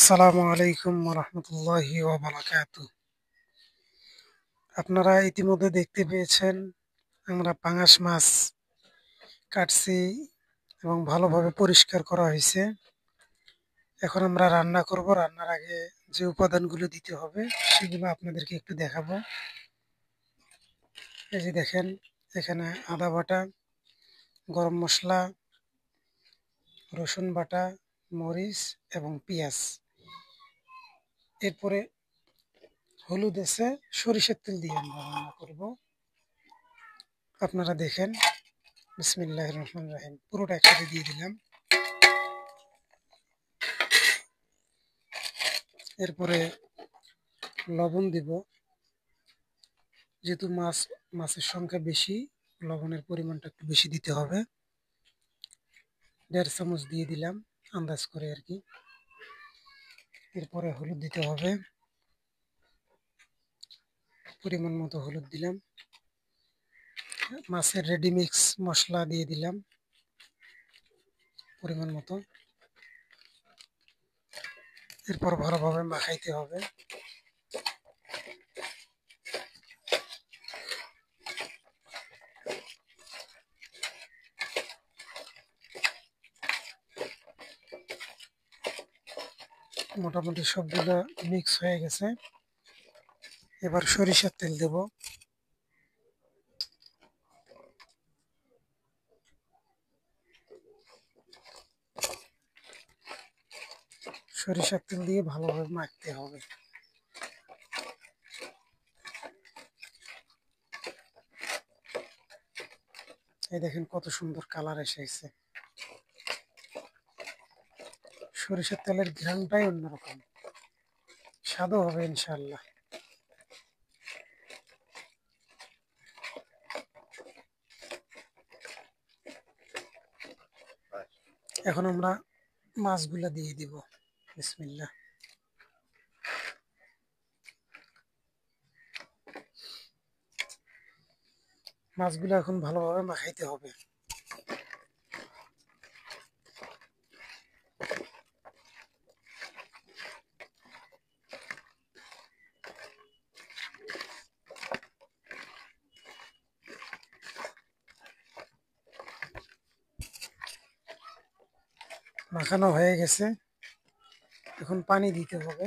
আসসালামু আলাইকুম রহমতুল্লাহি ওয়া বারাকাতুহু। আপনারা ইতিমধ্যে দেখতে পেয়েছেন আমরা পাঙাশ মাছ কাটছি এবং ভালোভাবে পরিষ্কার করা হয়েছে। এখন আমরা রান্না করব। রান্নার আগে যে উপাদানগুলো দিতে হবে সেগুলো আপনাদেরকে একটু দেখাবো। এই যে দেখেন, এখানে আদা বাটা, গরম মশলা, রসুন বাটা, মরিচ এবং পেঁয়াজ। এরপরে হলুদ আছে, সরিষার তেল দিয়ে আমরা রান্না করব। আপনারা দেখেন। বিসমিল্লাহির রহমানির রহিম। পুরোটা একসাথে দিয়ে দিলাম। এরপরে লবণ দিব। যেহেতু মাছের সংখ্যা বেশি, লবণের পরিমাণটা একটু বেশি দিতে হবে। 1.5 চামচ দিয়ে দিলাম, আন্দাজ করে আর কি। এরপরে হলুদ দিতে হবে, পরিমাণ মতো হলুদ দিলাম। মাছের রেডিমিক্স মশলা দিয়ে দিলাম পরিমাণ মতো। এরপর ভালোভাবে মাখাইতে হবে। মোটামুটি সবগুলো মিক্স হয়ে গেছে। এবার সরিষার তেল দেব। সরিষার তেল দিয়ে ভালোভাবে মাখতে হবে। এই দেখেন কত সুন্দর কালার এসেছে। সরিষার তেলের ঘ্রাণটাই অন্যরকম, স্বাদও হবে ইনশাআল্লাহ। এখন আমরা মাছগুলা দিয়ে দিব। বিসমিল্লাহ। মাছগুলো এখন ভালোভাবে মাখাইতে হবে। মাখানো হয়ে গেছে, এখন পানি দিতে হবে।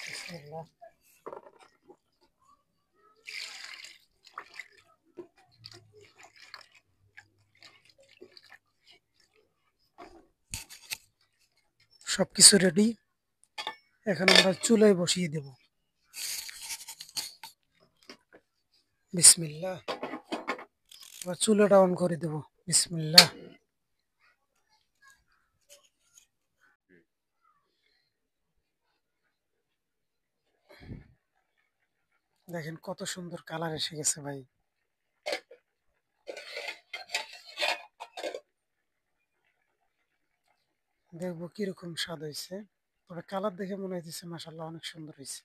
বিসমিল্লাহ। সবকিছু রেডি। এখন আমরা চুলায় বসিয়ে দেব। বিসমিল্লাহ। এবার চুলাটা অন করে দেব। বিসমিল্লাহ। দেখেন কত সুন্দর কালার এসে গেছে ভাই। দেখবো কিরকম স্বাদ হয়েছে। তবে কালার দেখে মনে হইতেছে মাশাআল্লাহ অনেক সুন্দর হয়েছে।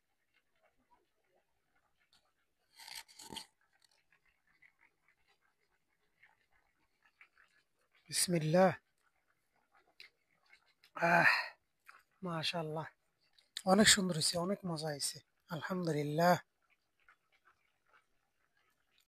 বিসমিল্লাহ। আহ, মাশাআল্লাহ অনেক সুন্দর হয়েছে, অনেক মজা হয়েছে। আলহামদুলিল্লাহ।